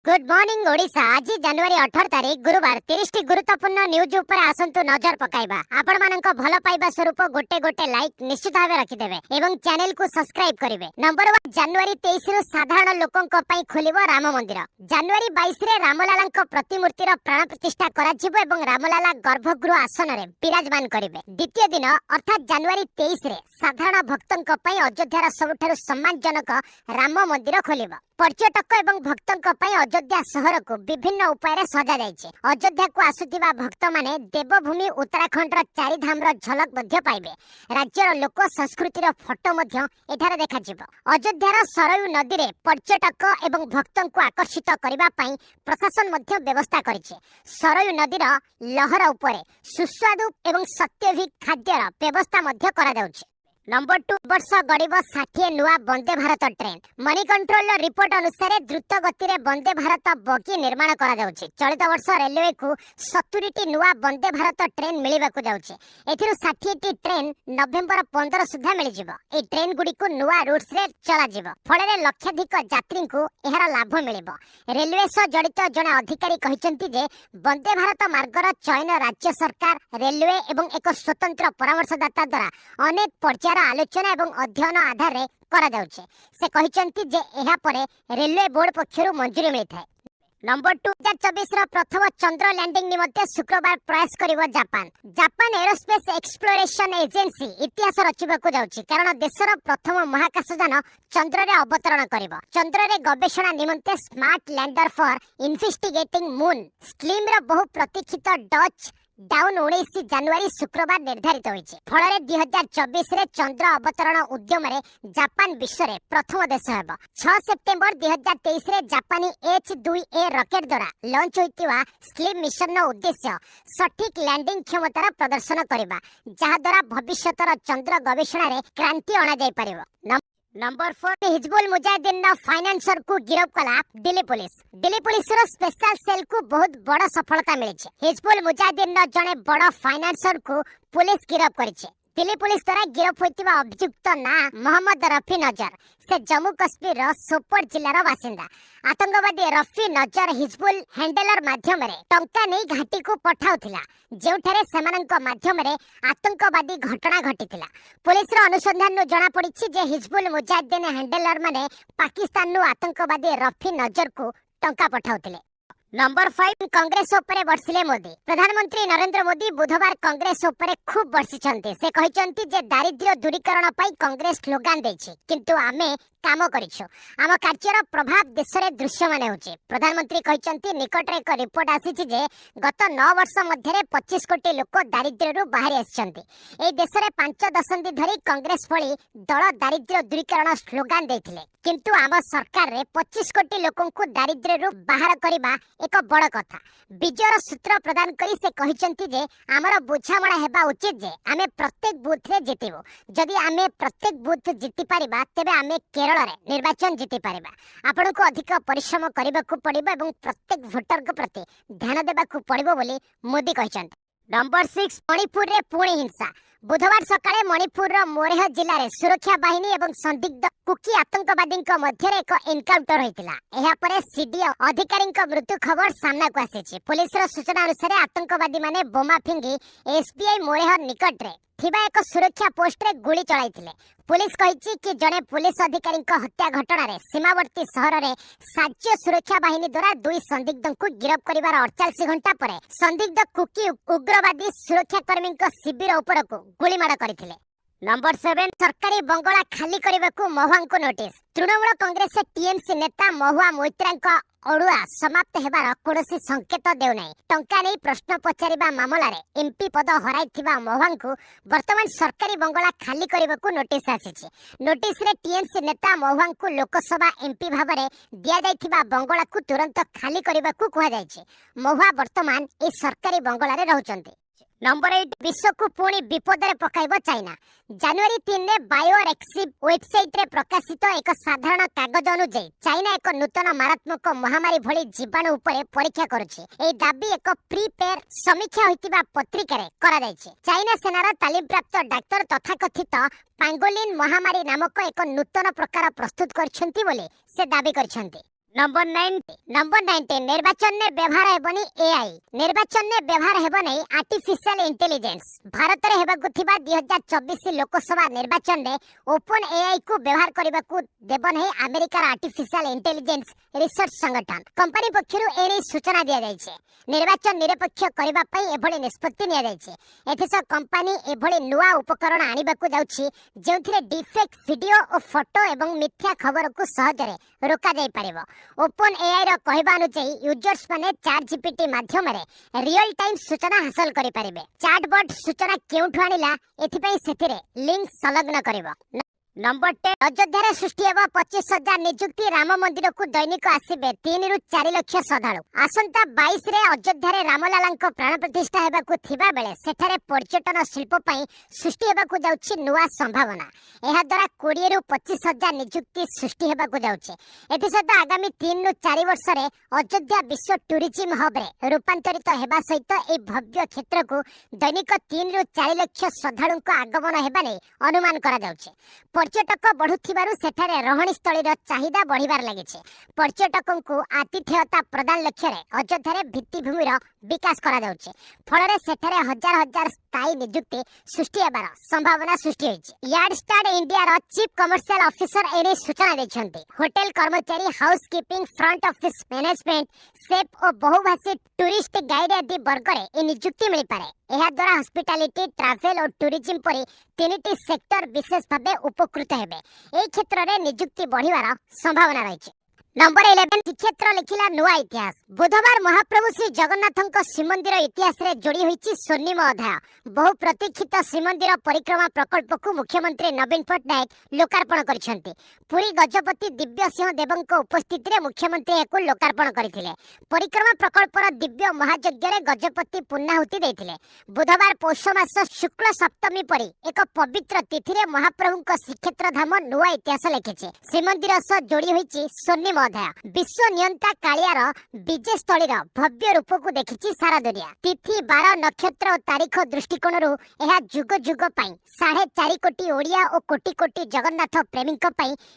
Good morning Odisha. आज जनवरी 18 तारीख गुरुवार 30 गुरुत्वपूर्ण न्यूज ऊपर आसंतु नजर पकाइबा। आपण मानक भल पाइबा स्वरूप गोटे गोटे लाइक निश्चित भाव रखिदेबे एवं चैनल को सब्सक्राइब करिवे। नंबर 1 जनवरी 23 रु साधारण लोकंक पई खोलिबो राम मंदिर। जनवरी 22 रे रामलालांक प्रतिमूर्ति रो प्राण प्रतिष्ठा कराजिबो एवं रामलाला गर्भगृह आसन रे विराजमान करिवे। द्वितीय दिन अर्थात जनवरी 23 रे साधारण भक्तंक पई अयोध्यार सबठारु सम्मानजनक राम मंदिर खोलिबो। पर्यटक एवं भक्तंक पई अयोध्या शहर को विभिन्न उपाय रे सजा जायछि। अयोध्या को आसुथिबा भक्त माने देवभूमि उत्तराखंड रो चारि धाम रो झलक मध्य पाइबे। राज्यर लोक संस्कृति रो फोटो मध्य एठारे देखा जिवो। अयोध्यार सरयू नदी रे पर्यटक एवं भक्तों को आकर्षित करबा पई प्रशासन मध्य व्यवस्था करिछि। सरयू नदी रो लहर उपरे सुस्वादु एवं सत्यभिक खाद्यर व्यवस्था मध्य करा जाउछि। नंबर 2 वर्ष गड़ब 60 नुआ Vande Bharat train. Moneycontrol report अनुसार द्रुत गति रे वंदे भारत बगी निर्माण करा जाउछि। चलित वर्ष रेलवे को 70 नुआ वंदे भारत ट्रेन मिलिबाकु जाउछि। एथिरु 60 ट्रेन नवेम्बर 15 सुधा मिल जिवो। ए ट्रेन गुडी को नुआ रूट्स रे चला जिवो। फळे लक्षाधिक यात्री को एहार लाभ मिलिबो। रेलवे सह जड़ित जने अधिकारी कहिसंती जे वंदे भारत मार्गर चयन राज्य सरकार रेलवे एवं एक स्वतंत्र परामर्शदाता द्वारा अनेक पर्यायर आलोचना एवं अध्ययन आधार रे करा जाउछे। से कहिसंती जे एहा परे रेलवे बोर्ड पक्षरु मंजूरी मिलिथाय। नंबर 2 2024 रो प्रथम चंद्र लैंडिंग निमंते शुक्रवार प्रयास करिवो Japan. Japan aerospace exploration agency इतिहास रचिबाकू जाउछि कारण देशर प्रथम महाकाशयान चंद्र रे अवतरण करिवो। चंद्र रे गवेषणा निमंते smart lander for investigating moon scheme रो बहु प्रतीक्षित डच डाउन 19 जनवरी शुक्रवार निर्धारित होइছে। फଳରେ 2024 रे चंद्र अवतरण उद्यम रे जापान विश्व रे प्रथम देश हेबो। 6 सेप्टेम्बर 2023 रे जापानी H2A रॉकेट द्वारा लॉन्च होइतिवा स्लीप मिशन नो उद्देश्य सठिक लैंडिंग क्षमतार प्रदर्शन करबा जहा द्वारा भविष्यतर चंद्र गवेषणा रे क्रांति अणा जाय परिबो। नंबर 4 हिजबुल मुजाहिदीन नो फाइनेंसर को गिरफ्त कला दिल्ली पुलिस। दिल्ली पुलिस रो स्पेशल सेल को बहुत बड़ा सफलता मिली है। हिजबुल मुजाहिदीन नो जने बड़ा फाइनेंसर को पुलिस गिरफ्त करिছে। दिल्ली पुलिस द्वारा गिरफ्त होइतिबा अभियुक्त ना मोहम्मद रफी नजर। से जम्मू कश्मीर रो सोपोर जिल्लार बासिंदा। आतंकवादी रफी नजर हिजबुल हैंडलर माध्यम रे टंका नै घाटी को पठाउथिला जेउठारे सेमानंक माध्यम रे आतंकवादी घटना घटिथिला। पुलिस रो अनुसंधान नु जणा पड़िछि जे हिजबुल मुजाहिदीन हैंडलर माने पाकिस्तान नु आतंकवादी रफी नजर को टंका पठाउथिले। नंबर 5 कांग्रेस उपरे वर्षिले मोदी। प्रधानमंत्री नरेंद्र मोदी बुधवार कांग्रेस उपरे खूब वर्षिछन्ते। से कहिछन्ति जे दारिद्र्य दूरीकरण पई कांग्रेस स्लोगान दैछि किंतु आमे काम करिछु। आम कार्यर प्रभाव देश रे दृश्यमान होछि। प्रधानमंत्री कहिछन्ति निकट रे एक रिपोर्ट आसीछि जे गत 9 वर्ष मध्ये 25 कोटी लोक दारिद्र्य रु बाहरी आछन्ति। ए देश रे 5 दशंधि धरि कांग्रेस भली दल दारिद्र्य दूरीकरण स्लोगान दैथिले किंतु आम सरकार रे 25 कोटी लोकन को दारिद्र्य रु बाहर करिबा एक बड़ कथा। विजयर सूत्र प्रदान करी से कहिछन्ति जे हमर बुझामणा हेबा उचित जे आमे प्रत्येक बूथ रे जितिबो। जदि आमे प्रत्येक बूथ जिति पारिबा तेबे आमे केरल रे निर्वाचन जिति पारिबा। आपन को अधिक परिश्रम करबाकू पड़िबो एवं प्रत्येक वोटर के प्रति ध्यान देबाकू पड़िबो बोली मोदी कहिछन्ति। नंबर 6 मणिपुर रे पुणी हिंसा। बुधवार सकाळे मणिपुर रो मोरेह जिल्ला रे सुरक्षा बाहिनी एवं संदिग्ध कुकी आतंकवादी मध्य एक एनकाउंटर होइतिला। एहा परे सीडीओ अधिकारी मृत्यु खबर सामना को आसीछि। पुलिस रो सूचना अनुसार आतंकवादी माने बोमा फिंगी एसबीआई मोरेह निकट रे थिबा एक सुरक्षा पोस्ट रे गोली चलाइथिले। पुलिस कहिछि कि जने पुलिस अधिकारी हत्या घटना रे सीमावर्ती शहर रे राज्य सुरक्षा बाहिनी द्वारा 2 संदिग्ध को गिरफ्त करिवार 48 घंटा परे संदिग्ध कुकी उग्रवादी सुरक्षा कर्मी शिविर उपर को गोलीमार करथिले। नंबर 7 सरकारी बंगला खाली करबाकू महुआ को नोटिस। तृणमूल कांग्रेस टीएमसी नेता महुआ मोइत्रा अड़ुआ समाप्त हेबार कोनोसी संकेत देउ नै। टंका नै प्रश्न पचारिबा मामला रे एमपी पद हराइथिबा महुआ को वर्तमान सरकारी बंगला खाली करबाकू नोटिस आसीछि। नोटिस रे टीएमसी नेता महुआ को लोकसभा एमपी भाबरे दिया जाइथिबा बंगला को तुरंत खाली करबाकू कहै जाइछि। महुआ वर्तमान ए सरकारी बंगला रे रहउचंती। नंबर 8 विश्व को पुणी विपद रे पकाइबो चाइना। जनवरी 3 रे बायोरेक्सिव वेबसाइट रे प्रकाशित एक साधारण कागज अनुसार चाइना एक नूतन मारात्मक महामारी भली जीवाणु उपरे परीक्षा करुछि। ए दाबी एक प्रीपेयर समीक्षा होइतिबा पत्रिका रे करा जायछि। चाइना सेनार तालीम प्राप्त डाक्टर तथाकथित पांगोलिन महामारी नामक एक नूतन प्रकार प्रस्तुत करछन्ति बोली से दाबी करछन्ति। नंबर 19 निर्वाचन में व्यवहार हेबनी एआई निर्वाचन में व्यवहार हेबनी आर्टिफिशियल इंटेलिजेंस भारत रे हेबाकु थिबा 2024 लोकसभा निर्वाचन में ओपन एआई को व्यवहार करबा को देबन है अमेरिका आर्टिफिशियल इंटेलिजेंस रिसर्च संगठन कंपनी पक्षरु एने सूचना दिया जायछे निर्वाचन निरपेक्ष करबा पई एभଳି निष्पत्ति निया जायछे एथिस कंपनी एभଳି नुवा उपकरण आनिबा को जाउछि जेउथिरे डिफेक्ट वीडियो और फोटो एवं मिथ्या खबर को सहजरे रोका जाय पारिबो ओपन एआई रो कहबा अनुसार यूजर्स माने चैट जीपीटी माध्यम रे रियल टाइम सूचना हासिल करि पारिबे चैटबॉट सूचना केउठु आनिला एथिपई सेथिरे लिंक संलग्न करिवो नंबर 10 अयोध्या सृष्टि हेब 25,000 नियुक्ति राम मंदिर को दैनिक आसिबे 3 रु 4 लाख श्रद्धालु आसंता 22 रे अयोध्या रे रामलालांको प्राण प्रतिष्ठा हेबाकु थिबा बेले सेठारे पर्यटन शिल्प पई सृष्टि हेबाकु जाउछि नुवा संभावना एहा द्वारा 20 रु 25,000 नियुक्ति सृष्टि हेबाकु जाउछि एथि सहित आगामी 3 रु 4 वर्ष रे अयोध्या विश्व टूरिज्म हब रे रूपांतरित हेबा सहित ए भव्य क्षेत्र को दैनिक 3 रु 4 लाख श्रद्धालुंको आगमन हेबा नै अनुमान करा जाउछि पर्यटक बढ़ुथिबारु सेठारे रहणी स्थलीर चाहिदा बढ़िबार लागिছে पर्यटकंकु आतिथेयता प्रदान लक्ष्य रे अयोध्या भित्तिभूमिर विकास करा जाउछि फଳରେ सेठारे हजार हजार स्थायी नियुक्ति सृष्टि हेबार संभावना सृष्टि होइछि यार्डस्टाड इंडिया रो चीफ कमर्शियल ऑफिसर एने सूचना दैछन्ति होटल कर्मचारी housekeeping front office management safe और बहुभाषी टूरिस्ट गाइड आदि वर्ग रे ए नियुक्ति मिलि पारे एहा द्वारा हॉस्पिटैलिटी ट्रैवल और टूरिज्म परि तीनटी सेक्टर विशेष भाबे उपकृत हेबे ए क्षेत्र रे नियुक्ति बढ़िवार संभावना रहिछि नंबर 11 श्रीक्षेत्र लिखिला नुआ इतिहास बुधवार महाप्रभु श्री जगन्नाथଙ୍କ श्रीमंदिर इतिहास रे जोड़ी होईछि स्वर्णिम अध्याय बहु प्रतीक्षित श्रीमंदिर परिक्रमा प्रकल्प को मुख्यमंत्री नवीन पटनायक लोकार्पण करिसेंति पुरी गजपति दिव्य सिंह देवଙ୍କ उपस्थिति रे मुख्यमंत्री एको लोकार्पण करिथिले परिक्रमा प्रकल्पर दिव्य महायज्ञ रे गजपति पुन्नाहुति दैथिले बुधवार पौष मास शुक्ल सप्तमी परि एक पवित्र तिथि रे महाप्रभुଙ୍କ श्रीक्षेत्र धाम नुआ इतिहास लिखिछि श्रीमंदिर सह जोड़ी होईछि स्वर्णिम अध्याय विश्व नियंता कालियार विजय स्थलीर भव्य रूप को देखिछि सारा दुनिया तिथि 12 नक्षत्र और तारीख दृष्टिकोण यह जुग जुग पाई 4.5 कोटी ओडिया और कोटी कोटी जगन्नाथ प्रेमी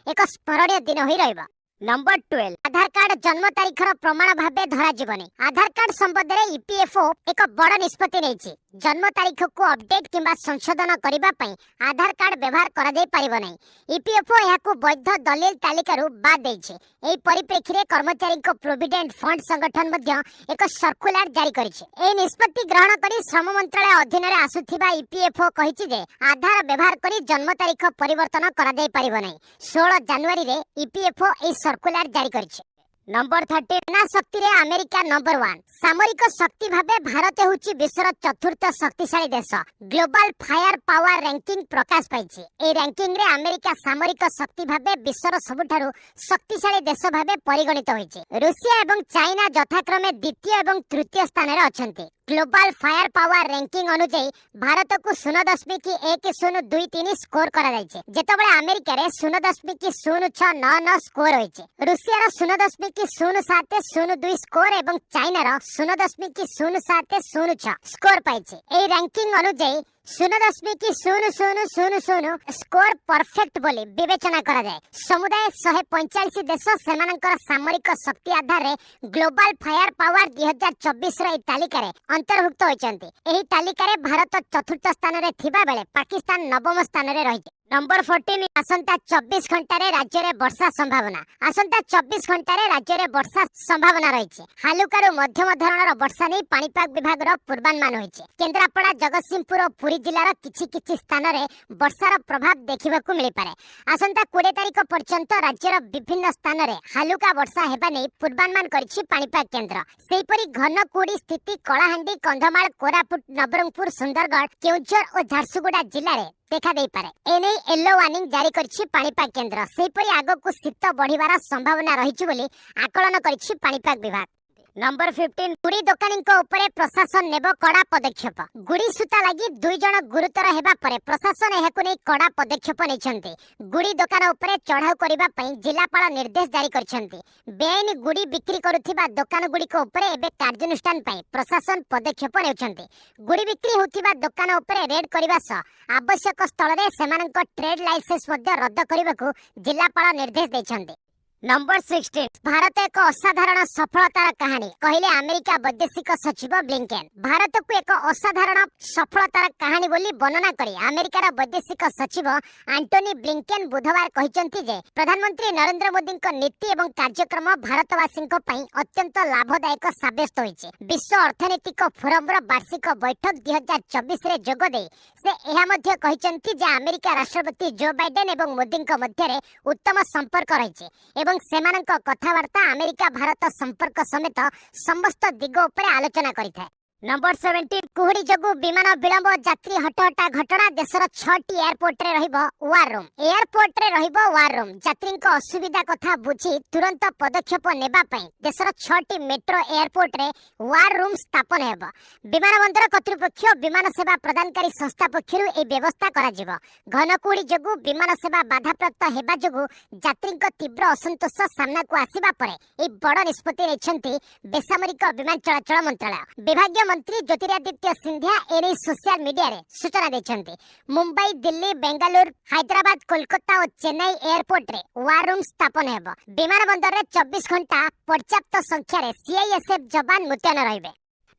एक स्मरणीय दिन होई रहइबा नंबर 12 आधार कार्ड जन्म तारीखर प्रमाण भाबे धरा जीवनी आधार कार्ड संबंध रे ईपीएफओ एक बड़ निष्पत्ति नेछि जन्म तारीख को अपडेट किंबा संशोधन करिबा पई आधार कार्ड व्यवहार करा जाय परिबो नै ईपीएफओ याकू वैध दलील तालिकारु बाद दैछि एई परिप्रेक्षी रे कर्मचारी को प्रोविडेंट फंड संगठन मध्य एक सर्कुलर जारी करिछि एई निष्पत्ति ग्रहण करी श्रम मंत्रालय अधीन रे आसुथिबा ईपीएफओ कहिछि जे आधार व्यवहार करी जन्म तारीख परिवर्तन करा जाय परिबो नै 16 जनवरी रे ईपीएफओ एई सर्कुलर जारी करिछि नंबर 13 सेना शक्ति रे अमेरिका नंबर 1 सामरिक शक्ति भाबे भारत होउची विश्वर चतुर्थ शक्तिशाली देश ग्लोबल फायर पावर रैंकिंग प्रकाश पाइछि ए रैंकिंग रे अमेरिका सामरिक शक्ति भाबे विश्वर सबुठारु शक्तिशाली देश भाबे परिगणित होइछि रूसिया एवं चाइना यथाक्रमे द्वितीय एवं तृतीय स्थान रे अछंती ग्लोबल फायर पावर रैंकिंग अनुसार भारत को 0.1023 स्कोर करा जायछि जेतबेले अमेरिका रे 0.0699 स्कोर होइछि रूसिया रो 0.0702 स्कोर एवं चाइना रो 0.0706 स्कोर पाइछि ए रैंकिंग अनुसार 0.0000 स्कोर परफेक्ट बोली विवेचना करा जाए समुदाय 145 देश सेमानकर सामरिक शक्ति आधार रे ग्लोबल फायर पावर 2024 रे तालिका रे अंतर्भुक्त होइचंती एही तालिका रे भारत चतुर्थ स्थान रे थिबा बेले पाकिस्तान नवम स्थान रे रहिছে नंबर 14 आसंता 24 घंटा रे राज्य रे वर्षा संभावना आसंता 24 घंटा रे राज्य रे वर्षा संभावना रहिছে हालुकारू मध्यम धरणर वर्षा नै पाणीपाग विभाग रो पूर्वानुमान होइছে केंद्रापड़ा जगतसिंहपुर और पुरी जिलार किछि स्थान रे वर्षार प्रभाव देखिबा को मिलि पारे आसंता 20 तारिख पर्यंत राज्यर विभिन्न स्थान रे हालुका वर्षा हेबा नै पूर्वानुमान करिछि पाणीपाग केंद्र सेहिपरि घन कुड़ी स्थिति कलाहांडी कंधमाल कोरापुट नवरंगपुर सुंदरगढ़ केउझर और झारसुगुड़ा जिल्ला रे देखा दे पारे एने येलो वार्निंग जारी करछि पाणीपाग केंद्र सेहिपरि आगो शीत बढ़िबार संभावना रहिछि बोली आकलन करछि पाणीपाग विभाग नंबर 15 गुड़ी दोकानी उपरे प्रशासन नेबो कड़ा पदक्षेप गुड़ी सूता लगी 2 जन गुरुतर हेबा परे प्रशासन एहाकु नै कड़ा पदक्षेप नैछन्ति गुड़ी दोकान उपरे चढ़ाऊ करिबा पई जिलापाल निर्देश जारी करछन्ति बेआईन गुड़ी बिक्री करुथिबा दोकान गुडी को उपरे एबे कार्यानुष्ठान पई प्रशासन पदक्षेप नेउछन्ति गुड़ी बिक्री होथिबा दोकान उपरे रेड करिबा स आवश्यक स्थल रे सेमानक ट्रेड लाइसेंस मध्ये रद्द करिबाकू जिलापाल निर्देश दैछन्ति नंबर 16 भारत एक असाधारण सफलतार कहानी कहले अमेरिका वैदेशिक सचिव ब्लिंकेन। भारत को एक असाधारण सफलतार कहानी बोली वर्णना करी अमेरिकार वैदेशिक सचिव एंटोनी ब्लिंकेन बुधवार कहिसंती जे प्रधानमंत्री नरेंद्र मोदी नीति एवं कार्यक्रम भारतवासी अत्यंत लाभदायक साब्यस्त होइছে। विश्व अर्थनैतिक फोरम वार्षिक बैठक 2024 रे जोग दे से एहा मध्य कहिसंती जे अमेरिका राष्ट्रपति जो बाइडेन एवं मोदी मध्य उत्तम संपर्क रहिছে एवं सेमानक कथावार्ता अमेरिका भारत संपर्क समेत समस्त दिग उपरे आलोचना करिथाय। नंबर 17 कुहुड़ी जगु विमान विलंब यात्री हटहटा घटना देशर 6टी एयरपोर्ट रे रहिबो वार रूम। एयरपोर्ट रे रहिबो वार रूम यात्रीक असुविधा कथा बुझी तुरंत पदक्षेप नेबा पई देशर 6टी मेट्रो एयरपोर्ट रे वार रूम स्थापन हेबो। विमान बंदर कर्तृपक्ष विमान सेवा प्रदानकारी संस्था पक्षरु ए व्यवस्था करा जिवो। घन कुहुड़ी जगु विमान सेवा बाधाप्राप्त हेबा जगु यात्रीक तीव्र असंतोष सामना को आसीबा परे ए बड़ निष्पत्ति नेछंती बेसामरिक विमान चलाचल मंत्रालय। विभागीय मंत्री ज्योतिरादित्य सिंधिया एने सोशल मीडिया रे सूचना देछंती। मुंबई दिल्ली बेंगलुरु हैदराबाद कोलकाता और चेन्नई एयरपोर्ट रे वार रूम स्थापन हेबो। विमान बंदर रे 24 घंटा पर्याप्त संख्या रे सीआईएसएफ जवान मुतयन रहिबे।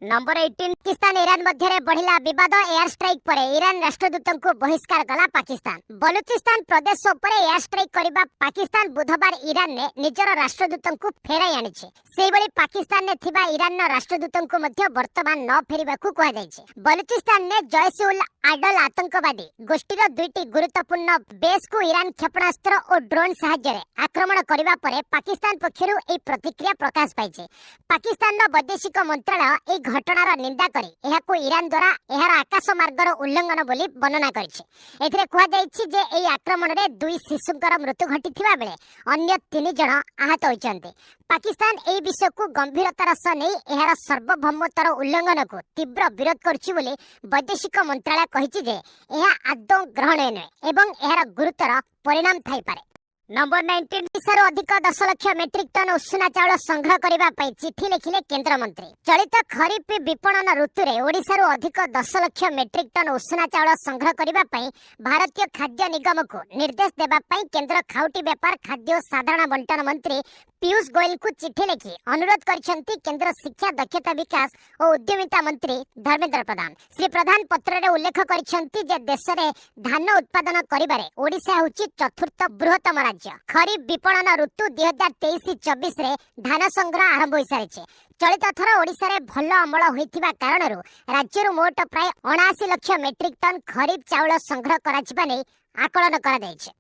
नंबर 18 पाकिस्तान ईरान मध्य बढ़िला विवाद एयर स्ट्राइक पर ईरान राष्ट्रदूत को बहिष्कार कला पाकिस्तान। बलूचिस्तान प्रदेश पर एयर स्ट्राइक करबा पाकिस्तान बुधवार ईरान ने निजर राष्ट्रदूत को फेराई आनिছে। सेबळी पाकिस्तान ने थिबा ईरान राष्ट्रदूत को मध्य वर्तमान न फेरिबा को कहा जायছে। बलूचिस्तान ने जैश उल आदल आतंकवादी गोष्ठीर दुईटी गुरुत्वपूर्ण बेस को ईरान क्षेपणास्त्र और ड्रोन सहायता आक्रमण करबा परे पाकिस्तान पक्षरु ए प्रतिक्रिया प्रकाश पाइছে। पाकिस्तान वैदेशिक मंत्रालय घटनार निंदा करी एहाको ईरान द्वारा एहार आकाश मार्गर उल्लंघन बोली वर्णना करिছে। एथिरे कुहा जायछि जे एई आक्रमण रे दुई शिशुंकर मृत्यु घटिथिबा बेले अन्य 3 जण आहत होइछन्ते। पाकिस्तान एई विषय को गंभीरतार सह नै एहार सार्वभौमत्वर उल्लंघन को तीव्र विरोध करछि बोली वैदेशिक मंत्रालय कहिछि जे एहा आदौ ग्रहणीय नहे एवं एहार गुरुतर परिणाम थाई पारे। नंबर 19 ओडिशार अधिक 10 लाख मेट्रिक टन उषुना चाउल संग्रह करबा पई चिठी लिखिले केंद्र मंत्री। चलित खरीफ विपणन ऋतु रे ओडिशार अधिक 10 लाख मेट्रिक टन उषुना चाउल संग्रह करबा पई भारतीय खाद्य निगम को निर्देश देबा पई केंद्र खाउटी व्यापार खाद्य और साधारण बंटन मंत्री पीयूष गोयल को चिठी लिखि अनुरोध करछंती केंद्र शिक्षा दक्षता विकास और उद्यमिता मंत्री धर्मेंद्र प्रधान। श्री प्रधान पत्र रे उल्लेख करछंती जे देश रे धान उत्पादन करिबारे ओडिशा होची चतुर्थ बृहत्तम राज्य। खरीफ विपणन ऋतु 2023-24 रे धान संग्रह आरंभ होई सारिছে। चलित थर ओडिशा रे भल अमल होइथिबा कारणरू राज्यरू मोट प्राय 79 लाख मेट्रिक टन खरीफ चाउल संग्रह कराजिबा नै आकलन करा जायছে।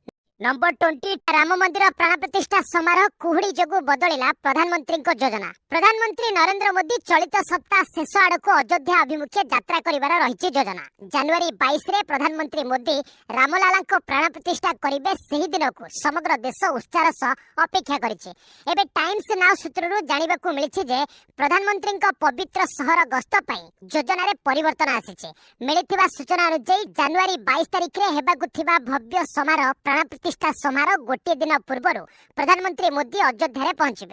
नंबर 20 राम मंदिर प्राण प्रतिष्ठा समारोह कुहुड़ी जगु बदलिला प्रधानमंत्री योजना। प्रधानमंत्री नरेंद्र मोदी चलित सप्ताह शेष आड़क अयोध्या अभिमुखे यात्रा करिवार रहिछि योजना। जनवरी 22 रे प्रधानमंत्री मोदी रामलाला प्राण प्रतिष्ठा करिवे। सेही दिन को समग्र देश उत्साह सह अपेक्षा करिछि। एबे टाइम्स नाउ सूत्ररू जानिबाकू मिलिछि जे प्रधानमंत्री पवित्र शहर गस्त पई योजना रे परिवर्तन आसिछि। मिलिथिबा सूचना अनुसार जनवरी 22 तारिख रे हेबाकू थिबा भव्य समारोह प्राण प्रतिष्ठा समारोह गोटे दिन पूर्व प्रधानमंत्री मोदी अयोध्या पहुंचे।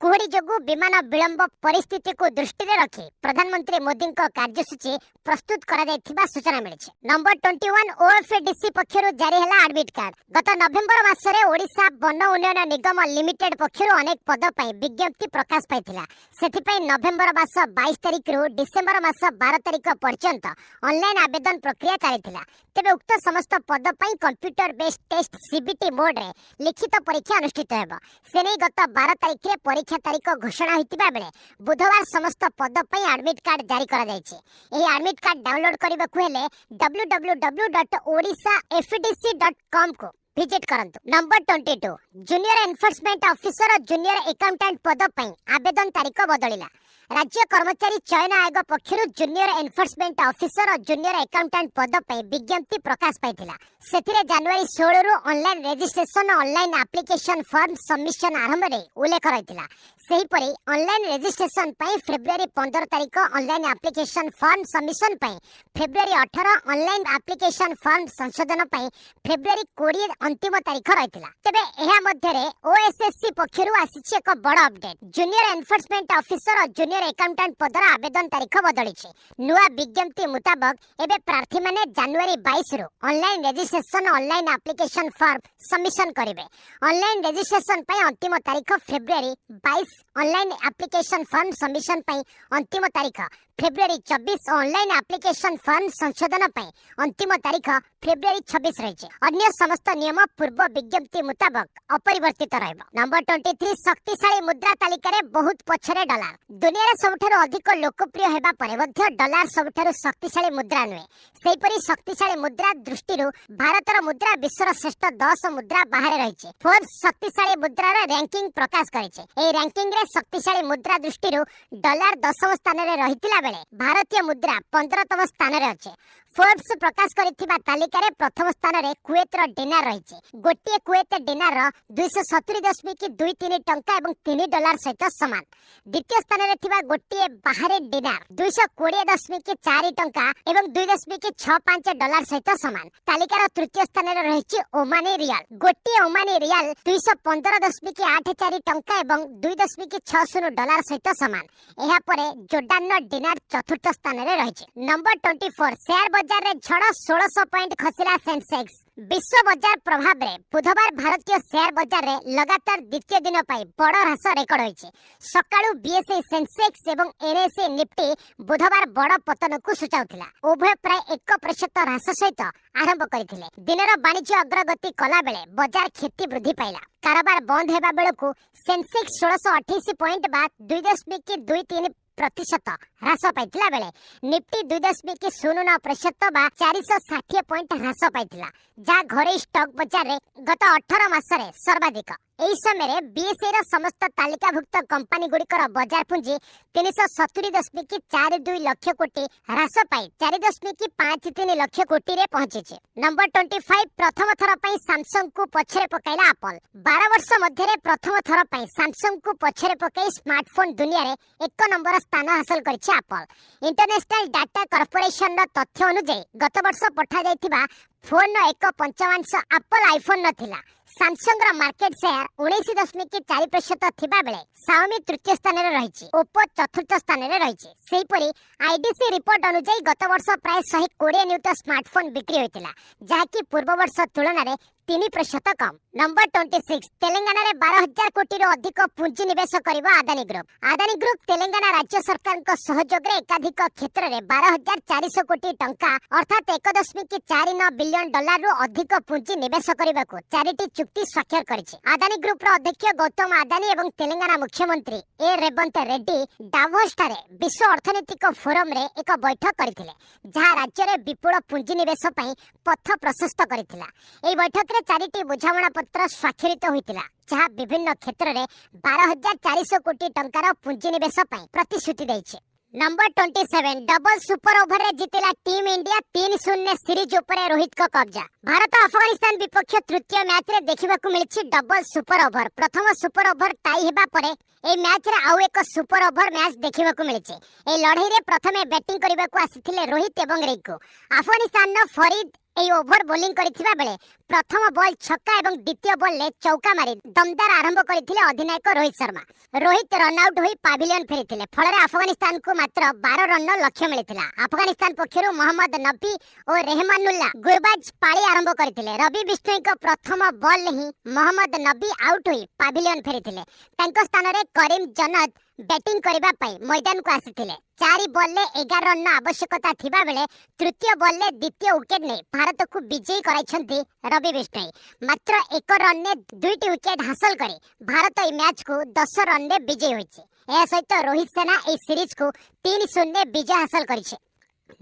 कुहुड़ी जगु विमान विलंब परिस्थिति को दृष्टि में रखी प्रधानमंत्री मोदी कार्यसूची प्रस्तुत करा जायथिबा सूचना मिली। नंबर 21 ओएफडीसी पक्षरु जारी हैला एडमिट कार्ड। गत नवेम्बर मासरे ओडिशा वन उन्नयन निगम लिमिटेड पक्षरु अनेक पद पई विज्ञप्ति प्रकाश पाइथिला। सेथिपई नवेम्बर मास 22 तारिख रु डिसेंबर मास 12 तारिख पर्यंत ऑनलाइन आवेदन प्रक्रिया चलिथिला। तेबे उक्त समस्त पद पई computer based test CBT mode रे लिखित परीक्षा अनुष्ठित हेबो। सेनै गत 12 तारिख रे परीक्षा तारीख घोषणा होइतिबा बेले बुधवार समस्त पद पई एडमिट कार्ड जारी करा जायछि। एही एडमिट कार्ड डाउनलोड करबाकू हेले www.odisafdc.com को विजिट करंतु। नंबर 22 जूनियर एनफोर्समेंट ऑफिसर और जूनियर अकाउंटेंट पद पई आवेदन तारीख बदलिला। राज्य कर्मचारी चयन आयोग पक्षरु जूनियर एनफोर्समेंट ऑफिसर और जूनियर अकाउंटेंट पद पे विज्ञप्ति प्रकाश पाइथिला। सेथिरे जनवरी 16 रु online registration online application form submission आरंभ रे उल्लेख रहिथिला। सेही परि ऑनलाइन रजिस्ट्रेशन पई फेब्रुआरी 15 तारिख ऑनलाइन एप्लिकेशन फॉर्म सबमिशन पई फेब्रुआरी 18 ऑनलाइन एप्लिकेशन फॉर्म संशोधन पई फेब्रुआरी 20 अंतिम तारीख रहिथिला। तेबे एहा मध्ये रे ओएसएससी पक्षरु आसीछि एक बड़ अपडेट। जूनियर एनफोर्समेंट ऑफिसर और जूनियर चार्टर अकाउंटेंट पदर आवेदन तारीख बदली नुआ विज्ञप्ति मुताबक एबे प्रार्थी माने जनवरी 22 रु online registration online application form submission करेंगे। ऑनलाइन रजिस्ट्रेशन पे अंतिम तारीख February 22, online application form submission पे अंतिम तारीख फेब्रुआरी 24, ऑनलाइन एप्लिकेशन फॉर्म संशोधन पे अंतिम तारीख फेब्रुआरी 26 रही। अन्य समस्त नियम पूर्व विज्ञप्ति मुताबक अपरिवर्तित रहइबो। नंबर 23 शक्तिशाली मुद्रा तालिका रे बहुत पछरे डॉलर। दुनिया रे सबठारु अधिक लोकप्रिय हेबा परे मध्य डॉलर सबठारु शक्तिशाली मुद्रा नुहे। सेहिपरि शक्तिशाली मुद्रा दृष्टिरु भारतर मुद्रा विश्वर श्रेष्ठ 10 मुद्रा बाहर रही। फोर्ब्स शक्तिशाली मुद्रार रैंकिंग प्रकाश करिছে। ए रैंकिंग रे शक्तिशाली मुद्रा दृष्टिरु डॉलर 10 स्थान रे रहितिला बेले भारतीय मुद्रा 15तम स्थान रे अछि। फोर्ब्स प्रकाश करिथिबा तालिका रे प्रथम स्थान रे कुवेत रो डिनार रहिছে। गोटिए कुवेत डिनार रो 270.23 टंका एवं 3 डॉलर सहित समान। द्वितीय स्थान रे थिबा गोटिए बाहर डिनार 220.4 टंका एवं 2.65 डॉलर सहित समान। तालिकार तृतीय स्थान रे रहिଛି ओमानी रियाल। गोटिए ओमानी रियाल 215.84 टंका एवं 2.60 डॉलर सहित समान। एहा परे जोर्डान नो डिनार चतुर्थ स्थान रे रहिଛି। नंबर 24 शेयर बाजार रे झड़ 1600 पॉइंट खसिला सेंसेक्स। विश्व बाजार प्रभाव रे बुधवार भारतीय शेयर बाजार रे लगातार द्वितीय दिन पाई बड़ ह्रास रेकर्ड होइछि। सकाळु बीएसई सेंसेक्स एवं एनएसई निफ्टी बुधवार बड़ पतन को सूचाउथिला। उभय प्राय 1% ह्रास सहित आरंभ करथिले। दिनर वाणिज्य अग्रगति कला बेले बाजार क्षति वृद्धि पाइला। कारोबार बंद हेबा बेलकु सेंसेक्स 1628 पॉइंट बा 2.23% ह्रास पाइथिला बेले निफ्टी 2.09% बा 460 पॉइंट ह्रास पाइथिला, जा घरे स्टॉक बाजार रे गत 18 मासरे सर्वाधिक। एही समय बीएसई रो समस्त तालिकाभुक्त कंपनी गुड़िकर बाजार पुंजी 370.42 लाख कोटी ह्रास पाई 4.53 लाख कोटी रे पहुंची। नंबर 25 प्रथम थर पई सैमसंग को पछरे पकाइला एप्पल। 12 वर्ष मध्य रे प्रथम थर पई सैमसंग को पछरे पकाई स्मार्टफोन दुनिया रे 1 नंबर स्थान हासिल करिछि एप्पल। इंटरनेशनल डाटा कॉर्पोरेशन रो तथ्य अनुसार गत वर्ष पठा जायथिबा फोन 1.55 एप्पल आईफोन नथिला। सैमसंग रो मार्केट शेयर 19.4% थिबा बेले Xiaomi तृतीय स्थान रे रहिछि, Oppo चतुर्थ स्थान रे रहिछि। सेहिपरि आईडीसी रिपोर्ट अनुसार गत वर्ष प्राय 120 न्यूट स्मार्टफोन बिक्री होइतिला, जाहाकि पूर्व वर्ष तुलना रे 3% कम। नंबर 26 तेलंगाना रे 12,000 कोटी रो अधिक पुंजी निवेश करिबो अदानी ग्रुप। अदानी ग्रुप तेलंगाना राज्य सरकार को सहयोग रे एकाधिक क्षेत्र रे 12,400 कोटी टंका अर्थात 1.49 बिलियन डॉलर रो अधिक पुंजी निवेश करिबाकू चारिटी चुक्ति स्वाक्षर करिछि। अदानी ग्रुप रो अध्यक्ष गौतम अदानी एवं तेलंगाना मुख्यमंत्री ए रेवंत रेड्डी डावोस ठारे विश्व अर्थनैतिक फोरम रे एक बैठक करथिले, जहा राज्य रे विपुल पुंजी निवेश पई पथ प्रशस्त करथिला। एई बैठक रे चारिटी बुझामणा पत्र स्वाक्षरित होइतिला, जहा विभिन्न क्षेत्र रे 12,400 कोटी टंकार पुंजी निवेश पई प्रतिश्रुति दैछि। नंबर 27 डबल सुपर ओवर रे जितिला टीम इंडिया 3-0 सीरीज उपरे रोहित को कब्जा। भारत अफगानिस्तान विपक्ष तृतीय मैच रे देखिबाकू मिलिछि डबल सुपर ओवर। प्रथम सुपर ओवर टाई हेबा परे ए मैच रे आउ एक सुपर ओवर मैच देखिबाकू मिलिछि। ए लड़ाई रे प्रथमे बैटिंग करिबाकू आसिथिले रोहित एवं रिंकू। अफगानिस्तान न फरीद ए ओवर बोलिंग करिथिबा बेले प्रथम बॉल छक्का एवं द्वितीय बॉल ले चौका मारी दमदार आरंभ करथिले अधिनायक रोहित शर्मा। रोहित रन आउट होई पाविलियन फेरिथिले, फଳରେ अफगानिस्तान को मात्र 12 रन लक्ष्य मिलिथिला। अफगानिस्तान पक्षरु मोहम्मद नबी और रहमानुल्लाह गुरबाज पाली आरंभ करथिले। रवि बिश्नोई को प्रथम बॉल ही मोहम्मद नबी आउट होई पाविलियन फेरिथिले। तांको स्थान रे करीम जन्नत बैटिंग करिबा पई मैदान को आसिथिले। 4 बॉल ले 11 रन आवश्यकता थिबा बेले तृतीय बॉल ले द्वितीय विकेट ने भारत को विजयी कराइछन्ती रवि बिश्नोई। मात्र 1 रन ने 2टी विकेट हासिल करी भारत ए मैच को 10 रन ने विजयी होइछि। ए सहित रोहित सेना ए सीरीज को 3-0 विजय हासिल करिछि।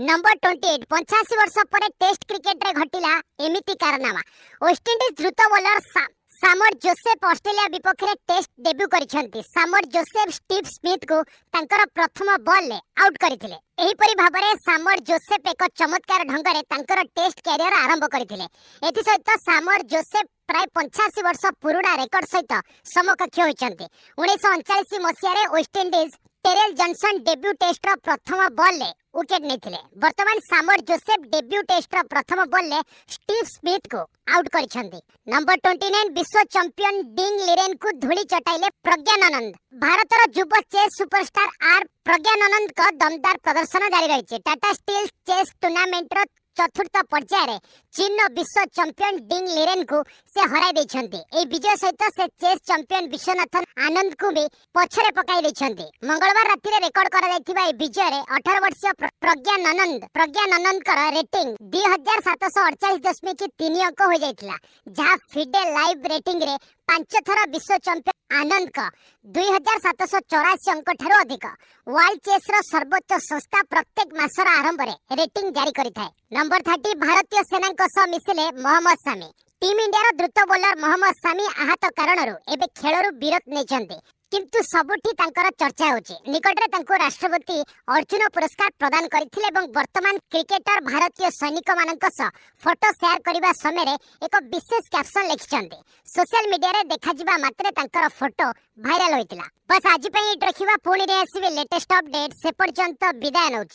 नंबर 28 85 वर्ष पर टेस्ट क्रिकेट रे घटिला एमिति कारनामा। वेस्टइंडीज द्रुत बॉलर सामर जोसेफ ऑस्ट्रेलिया विपक्ष में टेस्ट डेब्यू करिसेंती। सामर जोसेफ स्टीव स्मिथ को तांकर प्रथम बॉल ले आउट करथिले। एही परि भाबरे सामर जोसेफ एक चमत्कार ढंग रे तांकर टेस्ट कैरियर आरंभ करथिले। एथि सहित सामर जोसेफ प्राय 85 वर्ष पुरुणा रेकर्ड सहित समकक्ष होइचंती। 1939 मसिया रे West Indies Terrell Johnson debut test रो प्रथम बॉल ले विकेट नेथिले। वर्तमान सामर जोसेफ डेब्यू टेस्ट रो प्रथम बॉल ले स्टीव स्मिथ को आउट करिसंदी। नंबर 29 विश्व चैंपियन डिंग लिरेन को धूली चटाइले प्रज्ञानंद। भारतर युवा चेस सुपरस्टार आर प्रज्ञानंद का दमदार प्रदर्शन जारी रही। टाटा स्टील चेस टूर्नामेंट रो चतुर्थ पर्यायर चीन विश्व चैंपियन डिंग लिरेन को से हराई देछंती। ए विजय सहित से चेस चैंपियन विश्वनाथन आनंद को भी पछरे पकाई देछंती। मंगलवार राति रे रिकॉर्ड करा जायथिबा ए विजय रे 18 वर्षीय प्रज्ञानंद कर रेटिंग 2748.3 अंक हो जायतिला, जहां फिडे लाइव रेटिंग रे 5 थर विश्व चैंपियन आनंद का 2784 अंक ठारो अधिक। वर्ल्ड चेस रो सर्वोच्च संस्था प्रत्येक मासर आरंभ रे रेटिंग जारी करिथाय। नंबर 30 भारतीय सेना सह मिसिले मोहम्मद सामी। टीम इंडिया रो द्रुत बॉलर मोहम्मद सामी आहत कारणरू एबे खेलरू विरत नेचंती, किंतु सबुठी तांकर चर्चा होची। निकटरे तांको राष्ट्रपति अर्जुन पुरस्कार प्रदान करथिले एवं वर्तमान क्रिकेटर भारतीय सैनिक मानक सह फोटो शेयर करबा समय रे एक विशेष कैप्शन लिखिसंती। सोशल मीडिया रे देखा जिबा मात्रे तांकर फोटो भाइरल होइतिला। बस आज पई रखिबा, पुणी रे आसीबे लेटेस्ट अपडेट। से पर्यंत विदाय नउची।